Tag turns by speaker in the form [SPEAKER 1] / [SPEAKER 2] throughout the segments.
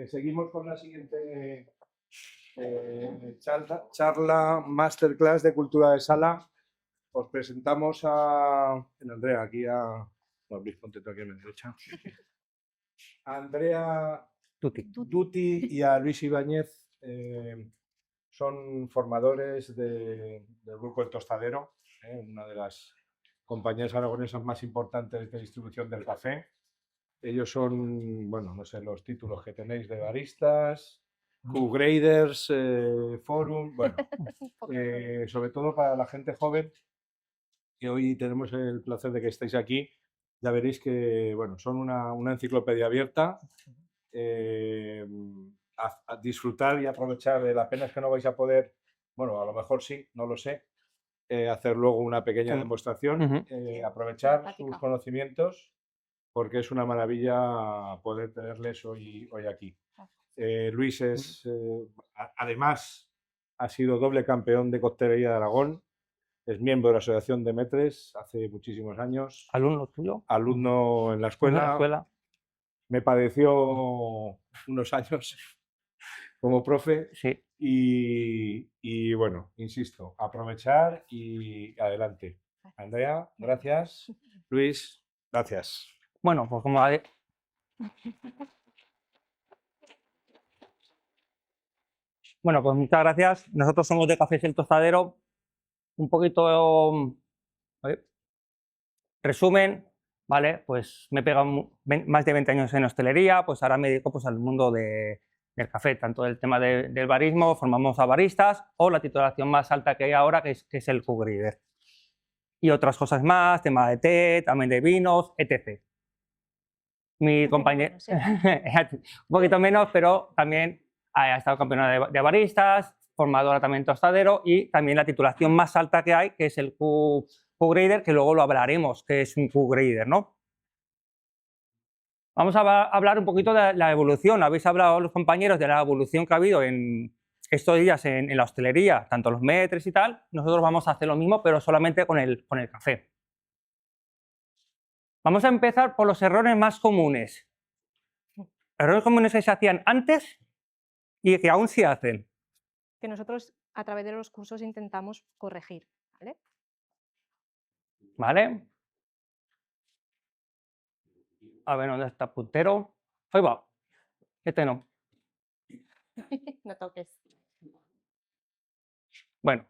[SPEAKER 1] seguimos con la siguiente charla, masterclass de cultura de sala. Os presentamos a Andrea, aquí a... No, Luis, ponte tú aquí a mi derecha. A Andrea Dutti y a Luis Ibáñez. Son formadores del Grupo El Tostadero, una de las compañías aragonesas más importantes de distribución del café. Ellos son, bueno, no sé los títulos que tenéis de baristas, Q-Graders, Forum, bueno, sobre todo para la gente joven, que hoy tenemos el placer de que estéis aquí. Ya veréis que, bueno, son una enciclopedia abierta. A disfrutar y aprovechar. La pena es que no vais a poder, bueno, a lo mejor sí, no lo sé, hacer luego una pequeña demostración, aprovechar sus conocimientos, porque es una maravilla poder tenerles hoy aquí. Luis es, además, ha sido doble campeón de coctelería de Aragón, es miembro de la Asociación de Metres hace muchísimos años.
[SPEAKER 2] ¿Alumno tuyo?
[SPEAKER 1] Alumno en la escuela. Me padeció unos años como profe,
[SPEAKER 2] sí.
[SPEAKER 1] Y bueno, insisto, aprovechar y adelante. Andrea, gracias. Luis, gracias.
[SPEAKER 2] Bueno, pues como... Bueno, pues muchas gracias. Nosotros somos de Cafés El Tostadero. Un poquito... resumen, ¿vale? Pues me he pegado más de 20 años en hostelería, pues ahora me dedico pues, al mundo del café, tanto el tema del barismo, formamos a baristas, o la titulación más alta que hay ahora, que es el Q-Grader. Y otras cosas más, tema de té, también de vinos, etc. Mi compañero, un poquito menos, pero también ha estado campeona de baristas, formadora también tostadero, y también la titulación más alta que hay, que es el Q-Grader, que luego lo hablaremos, que es un Q-Grader, ¿no? Vamos a hablar un poquito de la evolución. Habéis hablado los compañeros de la evolución que ha habido en estos días en la hostelería, tanto los metres y tal. Nosotros vamos a hacer lo mismo, pero solamente con el café. Vamos a empezar por los errores más comunes. Errores comunes que se hacían antes y que aún se hacen.
[SPEAKER 3] Que nosotros a través de los cursos intentamos corregir, ¿vale?
[SPEAKER 2] ¿Vale? A ver, ¿dónde está el puntero? Ahí va. Este no.
[SPEAKER 3] No toques.
[SPEAKER 2] Bueno.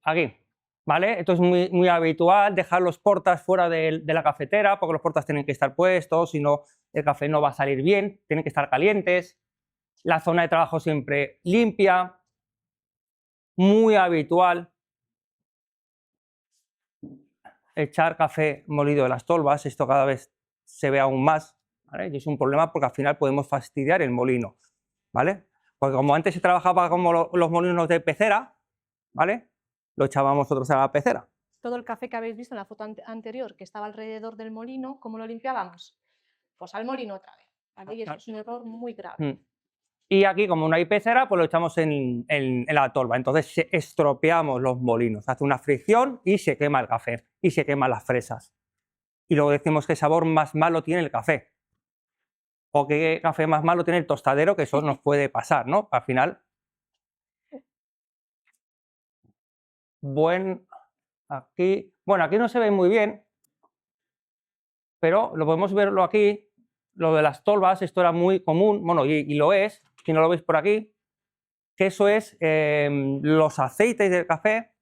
[SPEAKER 2] Aquí. ¿Vale? Esto es muy habitual, dejar los portas fuera de la cafetera, porque los portas tienen que estar puestos, si no el café no va a salir bien, tienen que estar calientes. La zona de trabajo siempre limpia, muy habitual. Echar café molido de las tolvas, esto cada vez se ve aún más, ¿vale? Y es un problema porque al final podemos fastidiar el molino, ¿vale? Porque como antes se trabajaba como los molinos de pecera, ¿vale? Lo echábamos nosotros a la pecera.
[SPEAKER 3] Todo el café que habéis visto en la foto anterior, que estaba alrededor del molino, ¿cómo lo limpiábamos? Pues al molino otra vez, ¿vale? Y eso es un error muy grave.
[SPEAKER 2] Y aquí, como no hay pecera, pues lo echamos en la tolva. Entonces estropeamos los molinos, hace una fricción y se quema el café y se queman las fresas. Y luego decimos qué sabor más malo tiene el café. O qué café más malo tiene el tostadero, que eso nos puede pasar, ¿no? Al final. Bueno, aquí no se ve muy bien, pero lo podemos verlo aquí. Lo de las tolvas, esto era muy común, bueno, y lo es, si no lo veis por aquí, que eso es los aceites del café,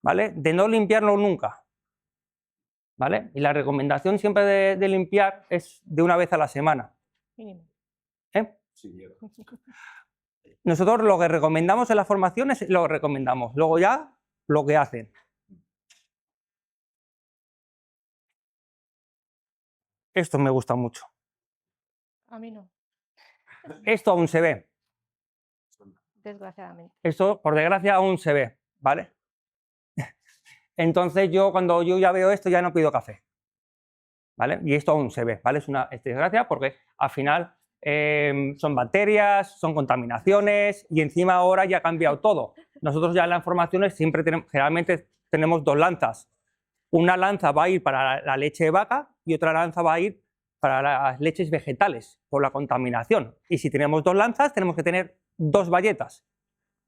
[SPEAKER 2] ¿vale? De no limpiarlo nunca, ¿vale? Y la recomendación siempre de limpiar es de una vez a la semana. ¿Eh? Nosotros lo que recomendamos en las formaciones lo recomendamos, luego ya lo que hacen. Esto me gusta mucho.
[SPEAKER 3] A mí no.
[SPEAKER 2] Esto aún se ve.
[SPEAKER 3] Desgraciadamente.
[SPEAKER 2] Esto, por desgracia, aún se ve, ¿vale? Entonces cuando yo ya veo esto, ya no pido café, ¿vale? Y esto aún se ve, ¿vale? Es una desgracia porque al final son bacterias, son contaminaciones y encima ahora ya ha cambiado todo. Nosotros ya en las formaciones siempre generalmente tenemos dos lanzas. Una lanza va a ir para la leche de vaca y otra lanza va a ir para las leches vegetales por la contaminación. Y si tenemos 2 lanzas, tenemos que tener 2 bayetas.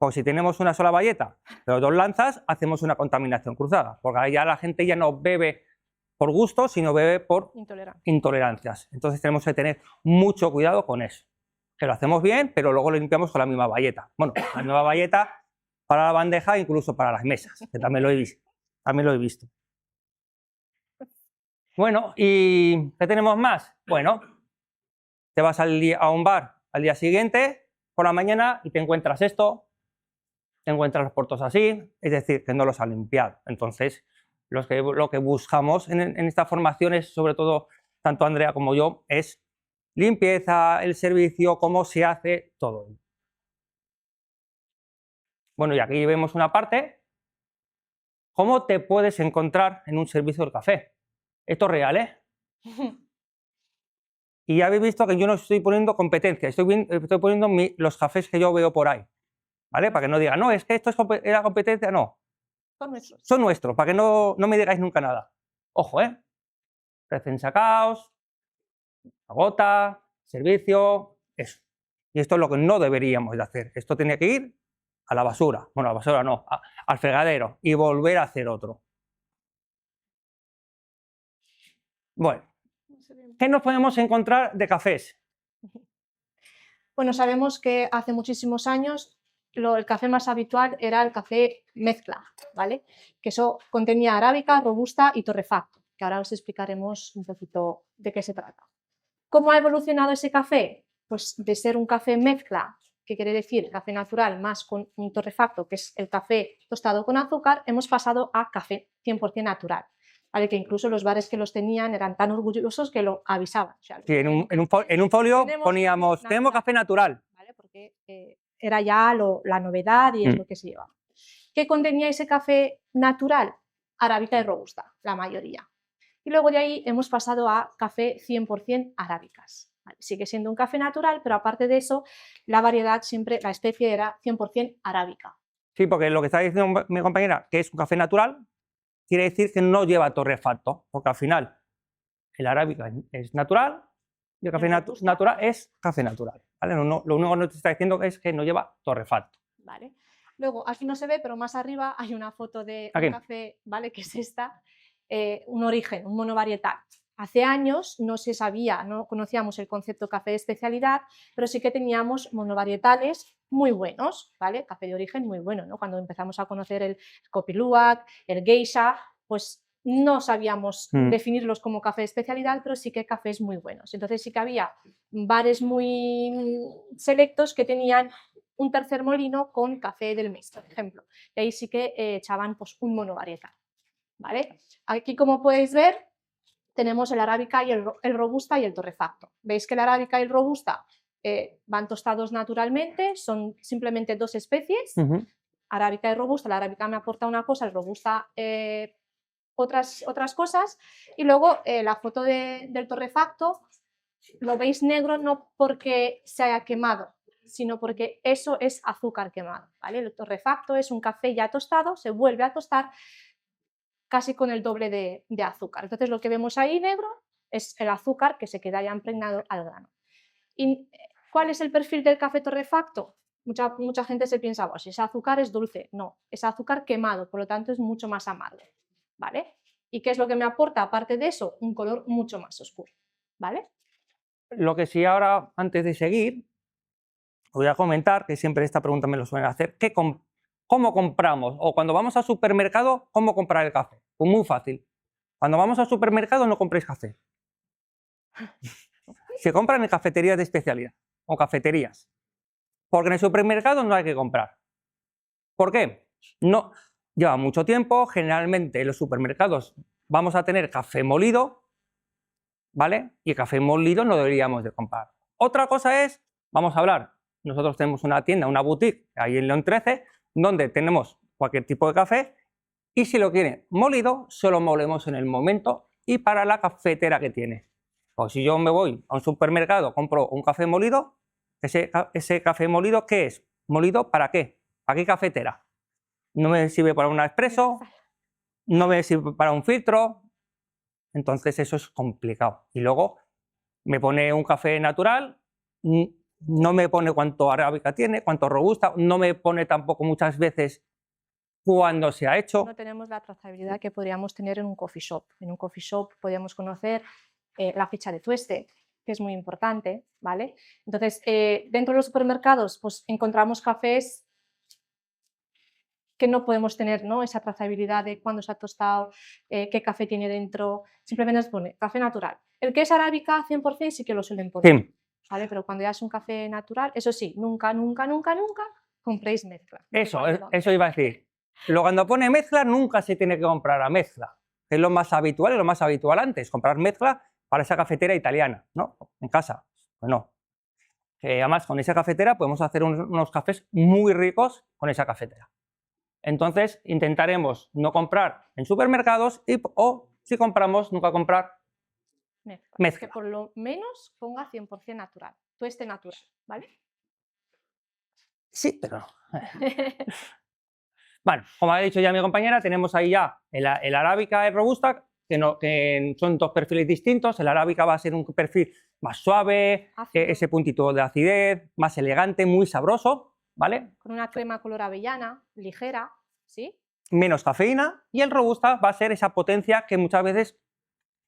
[SPEAKER 2] O si tenemos una sola bayeta, pero 2 lanzas, hacemos una contaminación cruzada. Porque ahí ya la gente ya no bebe por gusto, sino bebe por intolerancias. Entonces tenemos que tener mucho cuidado con eso. Que lo hacemos bien, pero luego lo limpiamos con la misma bayeta. Bueno, la misma bayeta para la bandeja, incluso para las mesas, que también lo he visto. Bueno, ¿y qué tenemos más? Bueno, te vas a un bar al día siguiente, por la mañana, y te encuentras esto, te encuentras los puertos así, es decir, que no los han limpiado. Entonces, lo que buscamos en estas formaciones, sobre todo tanto Andrea como yo, es limpieza, el servicio, cómo se hace todo. Bueno, y aquí vemos una parte. ¿Cómo te puedes encontrar en un servicio del café? Esto es real, ¿eh? Y ya habéis visto que yo no estoy poniendo competencia, estoy poniendo los cafés que yo veo por ahí, ¿vale? Para que no digan, no, es que esto es la competencia, no. Son nuestros, para que no me digáis nunca nada. Ojo, ¿eh? Recién sacados, a gota, servicio, eso. Y esto es lo que no deberíamos de hacer. Esto tiene que ir a la basura. Bueno, a la basura no, al fregadero y volver a hacer otro. Bueno, ¿qué nos podemos encontrar de cafés?
[SPEAKER 3] Bueno, sabemos que hace muchísimos años el café más habitual era el café mezcla, ¿vale? Que eso contenía arábica, robusta y torrefacto, que ahora os explicaremos un poquito de qué se trata. ¿Cómo ha evolucionado ese café? Pues de ser un café mezcla, que quiere decir café natural más con un torrefacto, que es el café tostado con azúcar, hemos pasado a café 100% natural. ¿Vale? Que incluso los bares que los tenían eran tan orgullosos que lo avisaban. O sea,
[SPEAKER 2] sí, en un folio poníamos, tenemos café natural.
[SPEAKER 3] ¿Vale? Porque era ya la novedad y es lo que se llevaba. ¿Qué contenía ese café natural? Arábica y robusta, la mayoría. Y luego de ahí hemos pasado a café 100% arábicas. ¿Vale? Sigue siendo un café natural, pero aparte de eso, la variedad siempre, la especie era 100% arábica.
[SPEAKER 2] Sí, porque lo que está diciendo mi compañera, que es un café natural, quiere decir que no lleva torrefacto, porque al final el arábica es natural y el café natural es café natural. ¿Vale? No, lo único que nos está diciendo es que no lleva torrefacto.
[SPEAKER 3] Vale. Luego, aquí no se ve, pero más arriba hay una foto de un café, ¿vale? Que es esta, un origen, un monovarietal. Hace años no se sabía, no conocíamos el concepto café de especialidad, pero sí que teníamos monovarietales muy buenos, ¿vale? Café de origen muy bueno, ¿no? Cuando empezamos a conocer el Kopi Luwak, el Geisha, pues no sabíamos definirlos como café de especialidad, pero sí que cafés muy buenos. Entonces sí que había bares muy selectos que tenían un tercer molino con café del mes, por ejemplo. Y ahí sí que echaban pues, un monovarietal, ¿vale? Aquí, como podéis ver, tenemos el arábica y el robusta y el torrefacto. Veis que el arábica y el robusta van tostados naturalmente, son simplemente 2 especies, arábica y robusta. La arábica me aporta una cosa, el robusta otras cosas. Y luego la foto del torrefacto lo veis negro no porque se haya quemado, sino porque eso es azúcar quemado, ¿vale? El torrefacto es un café ya tostado, se vuelve a tostar casi con el doble de azúcar. Entonces lo que vemos ahí negro es el azúcar que se queda ya impregnado al grano. ¿Y cuál es el perfil del café torrefacto? Mucha gente se piensa, pues ese azúcar es dulce. No, es azúcar quemado, por lo tanto es mucho más amargo, ¿vale? ¿Y qué es lo que me aporta? Aparte de eso, un color mucho más oscuro, ¿vale?
[SPEAKER 2] Lo que sí ahora, antes de seguir, voy a comentar, que siempre esta pregunta me lo suelen hacer, ¿cómo compramos? O cuando vamos al supermercado, ¿cómo comprar el café? Pues muy fácil. Cuando vamos al supermercado no compréis café. Se compran en cafeterías de especialidad o cafeterías. Porque en el supermercado no hay que comprar. ¿Por qué? No, lleva mucho tiempo, generalmente en los supermercados vamos a tener café molido, ¿vale? Y el café molido no deberíamos de comprar. Otra cosa es, vamos a hablar, nosotros tenemos una tienda, una boutique, ahí en León 13, donde tenemos cualquier tipo de café y si lo quieren molido, solo molemos en el momento y para la cafetera que tiene. O si yo me voy a un supermercado, compro un café molido, ese café molido, ¿qué es? ¿Molido para qué? ¿Para qué cafetera? No me sirve para un expreso, no me sirve para un filtro, entonces eso es complicado. Y luego Me pone un café natural, no me pone cuánto arábica tiene, cuánto robusta, no me pone tampoco muchas veces cuándo se ha hecho.
[SPEAKER 3] No tenemos la trazabilidad que podríamos tener en un coffee shop. En un coffee shop podríamos conocer la fecha de tueste, que es muy importante, ¿vale? Entonces, dentro de los supermercados, pues encontramos cafés que no podemos tener, ¿no?, esa trazabilidad de cuándo se ha tostado, qué café tiene dentro. Simplemente nos pone café natural. El que es arábica 100% sí que lo suelen poner,
[SPEAKER 2] Sí.
[SPEAKER 3] ¿vale? Pero cuando ya es un café natural, eso sí, nunca, nunca, nunca, nunca compréis mezcla.
[SPEAKER 2] Eso iba a decir. Luego, cuando pone mezcla, nunca se tiene que comprar a mezcla, que es lo más habitual y lo más habitual antes, comprar mezcla para esa cafetera italiana, ¿no? En casa, pues no. Además, con esa cafetera podemos hacer unos cafés muy ricos con esa cafetera. Entonces, intentaremos no comprar en supermercados o, si compramos, nunca comprar mezcla.
[SPEAKER 3] Que por lo menos ponga 100% natural, tueste natural, ¿vale?
[SPEAKER 2] Sí, pero no. Bueno, como ha dicho ya mi compañera, tenemos ahí ya el arábica y el robusta, que son dos perfiles distintos. El arábica va a ser un perfil más suave, ese puntito de acidez, más elegante, muy sabroso, ¿vale?
[SPEAKER 3] Con una crema color avellana, ligera, ¿sí?
[SPEAKER 2] Menos cafeína, y el robusta va a ser esa potencia que muchas veces,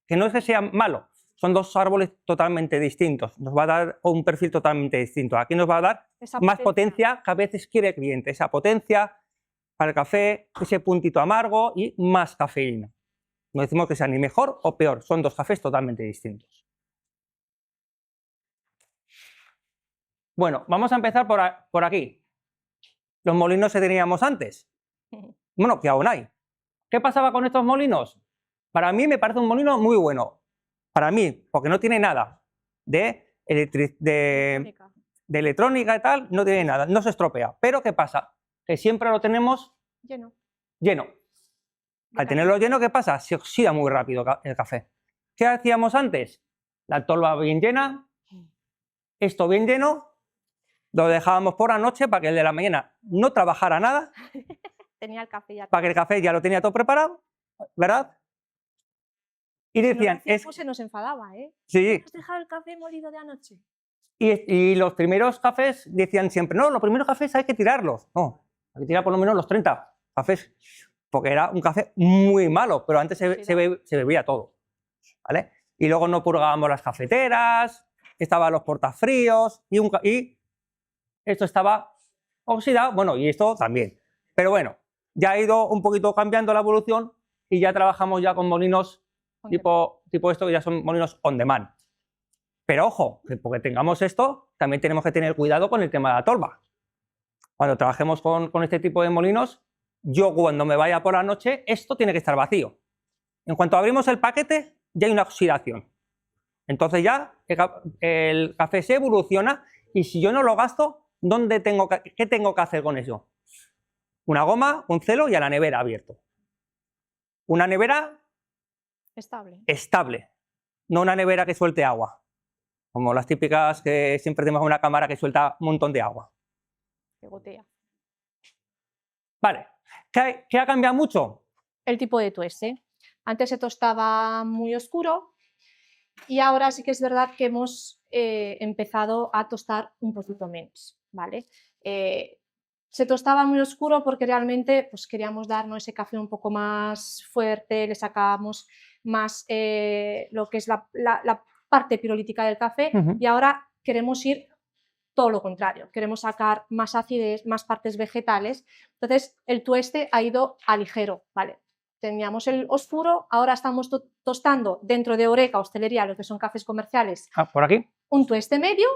[SPEAKER 2] que no es que sea malo, son dos árboles totalmente distintos, nos va a dar un perfil totalmente distinto. Aquí nos va a dar más potencia que a veces quiere el cliente, esa potencia para el café, ese puntito amargo y más cafeína. No decimos que sea ni mejor o peor, son dos cafés totalmente distintos. Bueno, vamos a empezar por aquí. Los molinos que teníamos antes. Bueno, que aún hay. ¿Qué pasaba con estos molinos? Para mí me parece un molino muy bueno. Para mí, porque no tiene nada de electrónica y tal, no tiene nada, no se estropea. Pero ¿qué pasa? Que siempre lo tenemos lleno. Al tenerlo lleno, ¿qué pasa? Se oxida muy rápido el café. ¿Qué hacíamos antes? La tolva bien llena, esto bien lleno, lo dejábamos por la noche para que el de la mañana no trabajara nada.
[SPEAKER 3] Tenía el café ya.
[SPEAKER 2] Para que el café ya lo tenía todo preparado, ¿verdad? Y decían,
[SPEAKER 3] si no se nos enfadaba, ¿eh?
[SPEAKER 2] Sí.
[SPEAKER 3] ¿Has dejado el café molido de anoche?
[SPEAKER 2] Y los primeros cafés decían siempre, no, los primeros cafés hay que tirarlos. No, hay que tirar por lo menos los 30 cafés, porque era un café muy malo, pero antes se bebía todo, ¿vale? Y luego no purgábamos las cafeteras, estaban los portafríos y esto estaba oxidado, bueno, y esto también. Pero bueno, ya ha ido un poquito cambiando la evolución y ya trabajamos ya con molinos tipo esto, que ya son molinos on demand. Pero ojo, que porque tengamos esto, también tenemos que tener cuidado con el tema de la tolva. Cuando trabajemos con este tipo de molinos, yo cuando me vaya por la noche, esto tiene que estar vacío. En cuanto abrimos el paquete, ya hay una oxidación. Entonces ya el café se evoluciona y si yo no lo gasto, ¿qué tengo que hacer con eso? Una goma, un celo y a la nevera abierto. Una nevera estable, no una nevera que suelte agua, como las típicas que siempre tenemos una cámara que suelta un montón de agua.
[SPEAKER 3] Que gotea.
[SPEAKER 2] Vale, ¿qué ha cambiado mucho?
[SPEAKER 3] El tipo de tueste. Antes se tostaba muy oscuro y ahora sí que es verdad que hemos empezado a tostar un poquito menos, ¿vale? Se tostaba muy oscuro porque realmente pues, queríamos darnos ese café un poco más fuerte, le sacábamos más lo que es la parte pirolítica del café y ahora queremos ir todo lo contrario, queremos sacar más acidez, más partes vegetales, entonces el tueste ha ido a ligero, ¿vale? Teníamos el oscuro, ahora estamos tostando dentro de Horeca, hostelería, lo que son cafés comerciales,
[SPEAKER 2] por aquí,
[SPEAKER 3] un tueste medio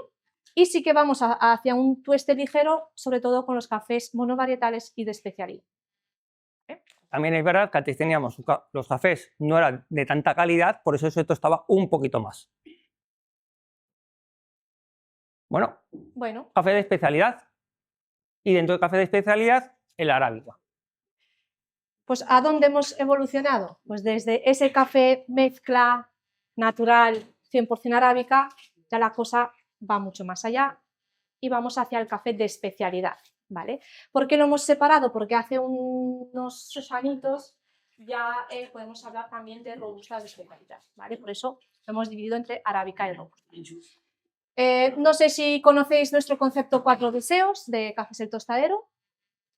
[SPEAKER 3] y sí que vamos hacia un tueste ligero, sobre todo con los cafés monovarietales y de especialidad.
[SPEAKER 2] También es verdad que antes teníamos los cafés no eran de tanta calidad, por eso se tostaba un poquito más. Bueno, café de especialidad y dentro del café de especialidad el arábica.
[SPEAKER 3] Pues ¿a dónde hemos evolucionado? Pues desde ese café mezcla natural 100% arábica, ya la cosa va mucho más allá y vamos hacia el café de especialidad, ¿vale? ¿Por qué lo hemos separado? Porque hace unos añitos ya podemos hablar también de robustas de especialidad, ¿vale? Por eso Lo hemos dividido entre arábica y robusta. No sé si conocéis nuestro concepto 4 deseos de Cafés El Tostadero.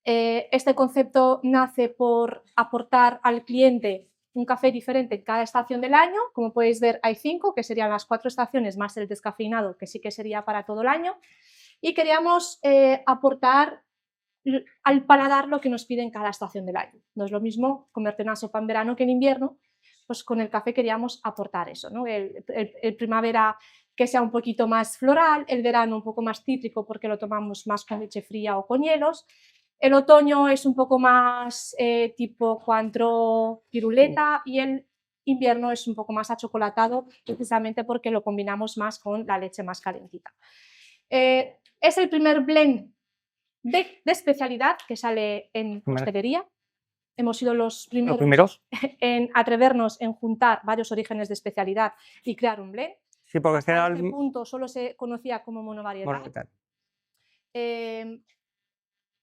[SPEAKER 3] Este concepto nace por aportar al cliente un café diferente en cada estación del año. Como podéis ver, hay 5, que serían las 4 estaciones, más el descafeinado, que sí que sería para todo el año. Y queríamos aportar al paladar lo que nos pide en cada estación del año. No es lo mismo comerte una sopa en verano que en invierno, pues con el café queríamos aportar eso, ¿no? El primavera que sea un poquito más floral, el verano un poco más cítrico porque lo tomamos más con leche fría o con hielos, el otoño es un poco más tipo Cointreau piruleta y el invierno es un poco más achocolatado precisamente porque lo combinamos más con la leche más calentita. Es el primer blend de especialidad que sale en hostelería. Hemos sido los primeros en atrevernos en juntar varios orígenes de especialidad y crear un blend.
[SPEAKER 2] Sí, porque
[SPEAKER 3] hasta este punto solo se conocía como monovarietal.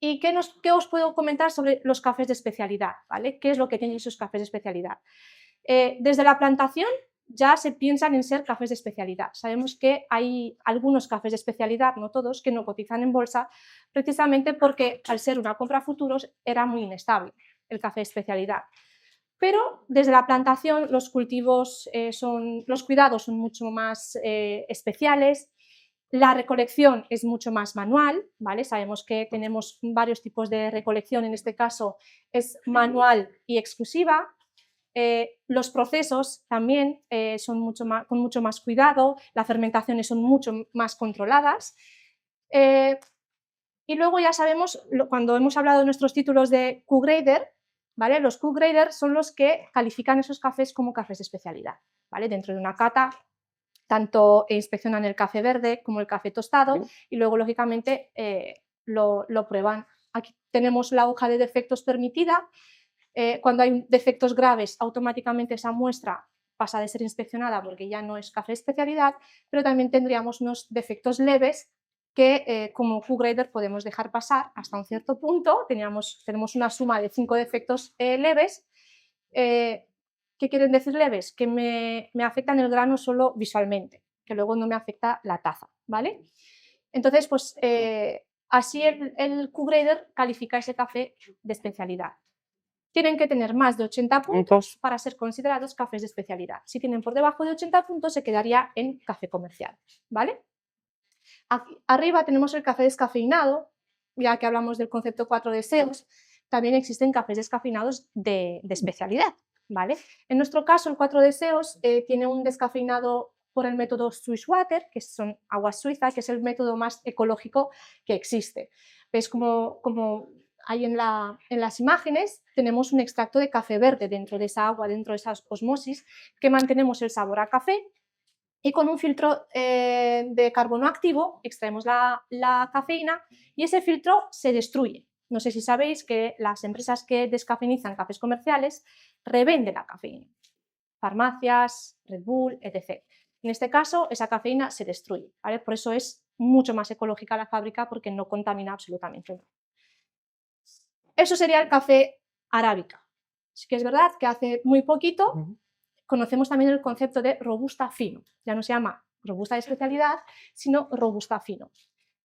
[SPEAKER 3] ¿Y qué os puedo comentar sobre los cafés de especialidad? ¿Vale? ¿Qué es lo que tienen esos cafés de especialidad? Desde la plantación ya se piensan en ser cafés de especialidad. Sabemos que hay algunos cafés de especialidad, no todos, que no cotizan en bolsa, precisamente porque al ser una compra a futuros era muy inestable el café de especialidad. Pero desde la plantación los cuidados son mucho más especiales, la recolección es mucho más manual, ¿vale? Sabemos que tenemos varios tipos de recolección, en este caso es manual y exclusiva. Los procesos también son con mucho más cuidado, las fermentaciones son mucho más controladas. Y luego ya sabemos, cuando hemos hablado de nuestros títulos de Q-Grader, ¿vale? Los Q-Grader son los que califican esos cafés como cafés de especialidad, ¿vale? Dentro de una cata, tanto inspeccionan el café verde como el café tostado y luego, lógicamente, lo prueban. Aquí tenemos la hoja de defectos permitida. Cuando hay defectos graves, automáticamente esa muestra pasa de ser inspeccionada porque ya no es café de especialidad, pero también tendríamos unos defectos leves que como Q-Grader podemos dejar pasar hasta un cierto punto. Tenemos una suma de 5 defectos leves. ¿Qué quieren decir leves? Que me afectan el grano solo visualmente, que luego no me afecta la taza, ¿vale? Entonces, pues así el Q-Grader califica ese café de especialidad. Tienen que tener más de 80 puntos para ser considerados cafés de especialidad. Si tienen por debajo de 80 puntos, se quedaría en café comercial, ¿vale? Aquí arriba tenemos el café descafeinado, ya que hablamos del concepto 4 deseos, también existen cafés descafeinados de especialidad, ¿vale? En nuestro caso, el 4 deseos tiene un descafeinado por el método Swiss Water, que son aguas suizas, que es el método más ecológico que existe. ¿Ves como ahí en las imágenes tenemos un extracto de café verde dentro de esa agua, dentro de esa osmosis, que mantenemos el sabor a café y con un filtro de carbono activo extraemos la cafeína y ese filtro se destruye. No sé si sabéis que las empresas que descafeinizan cafés comerciales revenden la cafeína, farmacias, Red Bull, etc. En este caso, esa cafeína se destruye, ¿vale? Por eso es mucho más ecológica la fábrica porque no contamina absolutamente nada. Eso sería el café arábica. Sí que es verdad que hace muy poquito conocemos también el concepto de robusta fino. Ya no se llama robusta de especialidad, sino robusta fino.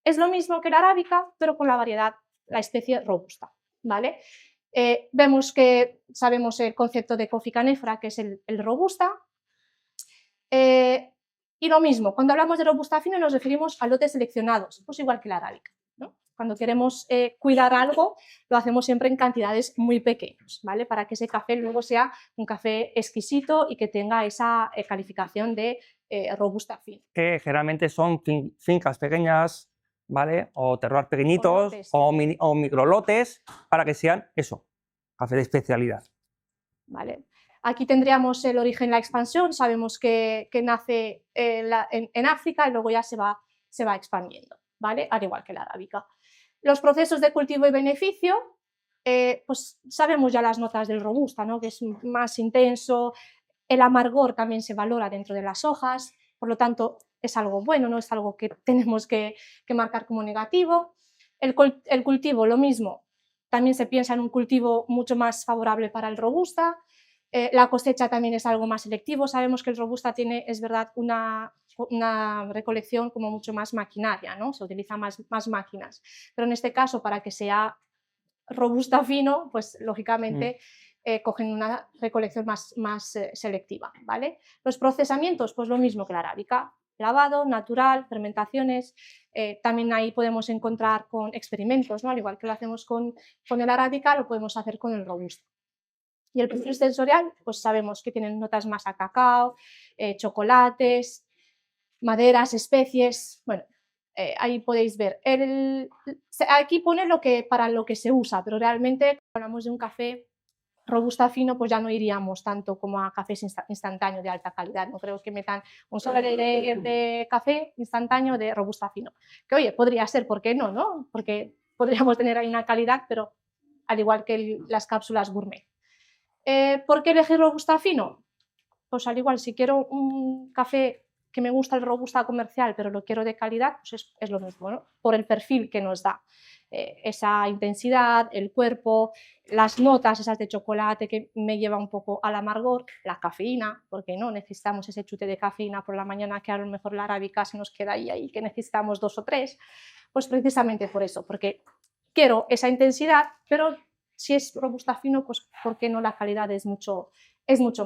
[SPEAKER 3] Es lo mismo que la arábica, pero con la variedad, la especie robusta, ¿vale? Sabemos el concepto de Coffee Canephora, que es el robusta. Y lo mismo, cuando hablamos de robusta fino nos referimos a lotes seleccionados, pues igual que la arábica, ¿no? Cuando queremos cuidar algo, lo hacemos siempre en cantidades muy pequeñas, ¿vale? Para que ese café luego sea un café exquisito y que tenga esa calificación de robusta fino.
[SPEAKER 2] Que generalmente son fincas pequeñas, ¿vale? O terroirs pequeñitos o microlotes para que sean eso, café de especialidad.
[SPEAKER 3] ¿Vale? Aquí tendríamos el origen, la expansión, sabemos que nace en África y luego ya se va expandiendo, ¿vale? Al igual que la arábica. Los procesos de cultivo y beneficio, pues sabemos ya las notas del robusta, ¿no? Que es más intenso, el amargor también se valora dentro de las hojas, por lo tanto es algo bueno, no es algo que tenemos que marcar como negativo. El cultivo, lo mismo, también se piensa en un cultivo mucho más favorable para el robusta. La cosecha también es algo más selectivo. Sabemos que el robusta tiene, es verdad, una recolección como mucho más maquinaria, ¿no? Se utiliza más máquinas. Pero en este caso, para que sea robusta fino, pues lógicamente cogen una recolección más selectiva, ¿vale? Los procesamientos, pues lo mismo que la arábica. Lavado, natural, fermentaciones. También ahí podemos encontrar con experimentos, ¿no? Al igual que lo hacemos con el arábica, lo podemos hacer con el robusta. Y el perfil sensorial, pues sabemos que tienen notas más a cacao, chocolates, maderas, especies. Bueno, ahí podéis ver. Aquí pone para lo que se usa, pero realmente cuando hablamos de un café robusta fino, pues ya no iríamos tanto como a cafés instantáneos de alta calidad. No creo que metan un solo de café instantáneo de robusta fino. Que oye, podría ser, ¿por qué no? ¿No? Porque podríamos tener ahí una calidad, pero al igual que las cápsulas gourmet. ¿Por qué elegir robusta fino? Pues al igual, si quiero un café que me gusta el robusta comercial, pero lo quiero de calidad, pues es lo mismo, ¿no? Por el perfil que nos da. Esa intensidad, el cuerpo, las notas esas de chocolate que me lleva un poco al amargor, la cafeína, porque no necesitamos ese chute de cafeína por la mañana que a lo mejor la arábica se nos queda ahí que necesitamos 2 o 3, pues precisamente por eso, porque quiero esa intensidad, pero si es robusta fino, pues ¿por qué no? La calidad es mucho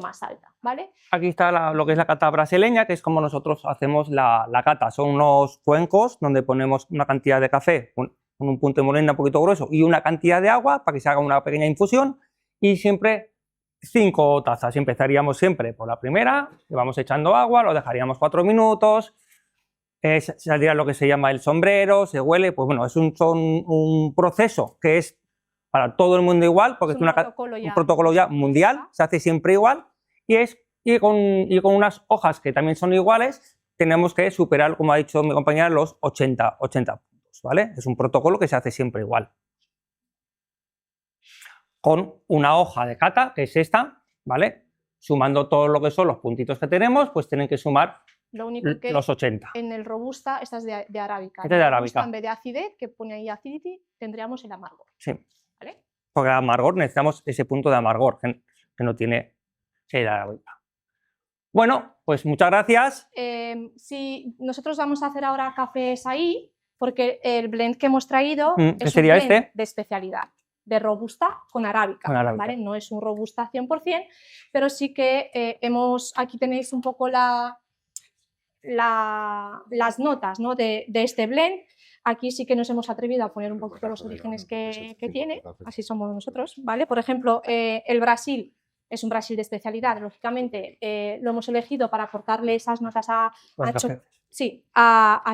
[SPEAKER 3] más alta, ¿vale?
[SPEAKER 2] Aquí está lo que es la cata brasileña, que es como nosotros hacemos la cata. Son unos cuencos donde ponemos una cantidad de café con un punto de molienda un poquito grueso y una cantidad de agua para que se haga una pequeña infusión, y siempre 5 tazas. Empezaríamos siempre por la primera, le vamos echando agua, lo dejaríamos 4 minutos, saldría lo que se llama el sombrero, se huele, pues bueno, es un proceso que es para todo el mundo igual, porque es un protocolo ya mundial, se hace siempre igual, y con unas hojas que también son iguales, tenemos que superar, como ha dicho mi compañera, los 80 puntos, ¿vale? Es un protocolo que se hace siempre igual. Con una hoja de cata, que es esta, ¿vale? Sumando todo lo que son los puntitos que tenemos, pues tienen que sumar
[SPEAKER 3] lo único que
[SPEAKER 2] los 80.
[SPEAKER 3] En el robusta, esta es de arábica.
[SPEAKER 2] Este es de arábica.
[SPEAKER 3] En vez de acidez, que pone ahí acidity, tendríamos el amargor.
[SPEAKER 2] Sí.
[SPEAKER 3] ¿Vale?
[SPEAKER 2] Porque el amargor necesitamos ese punto de amargor que no tiene el arábica. Bueno, pues muchas gracias.
[SPEAKER 3] Si nosotros vamos a hacer ahora cafés ahí, porque el blend que hemos traído es
[SPEAKER 2] sería
[SPEAKER 3] un blend de especialidad, de robusta con arábica, ¿vale? No es un robusta 100%, pero sí que aquí tenéis un poco las notas, ¿no? de este blend. Aquí sí que nos hemos atrevido a poner un poquito los orígenes que tiene, así somos nosotros, ¿vale? Por ejemplo, el Brasil es un Brasil de especialidad, lógicamente lo hemos elegido para aportarle esas notas a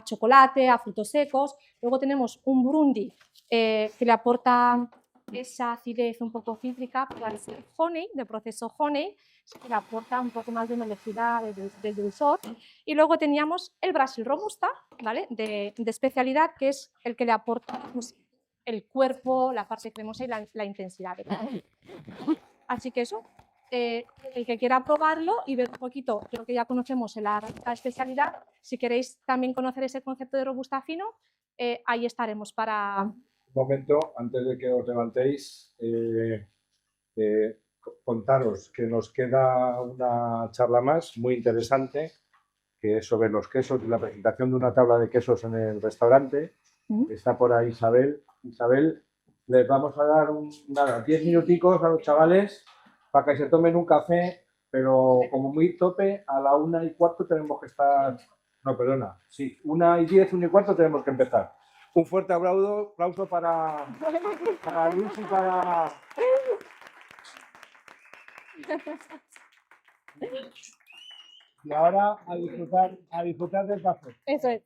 [SPEAKER 3] chocolate, a frutos secos. Luego tenemos un Burundi que le aporta esa acidez un poco cítrica, para el honey, de proceso honey, que le aporta un poco más de velocidad, de dulzor. Y luego teníamos el Brasil robusta, ¿vale? de especialidad, que es el que le aporta pues, el cuerpo, la parte cremosa y la intensidad. Así que eso, el que quiera probarlo y ver un poquito lo que ya conocemos en la especialidad, si queréis también conocer ese concepto de robusta fino, ahí estaremos para...
[SPEAKER 1] Un momento, antes de que os levantéis, contaros que nos queda una charla más muy interesante, que es sobre los quesos y la presentación de una tabla de quesos en el restaurante. Está por ahí Isabel. Isabel, les vamos a dar 10 minuticos a los chavales para que se tomen un café, pero como muy tope, a la 1:15 tenemos que estar... No, perdona, sí, 1:10, 1:15 tenemos que empezar. Un fuerte aplauso para Luis y para... Y ahora a disfrutar del café.
[SPEAKER 3] Eso es.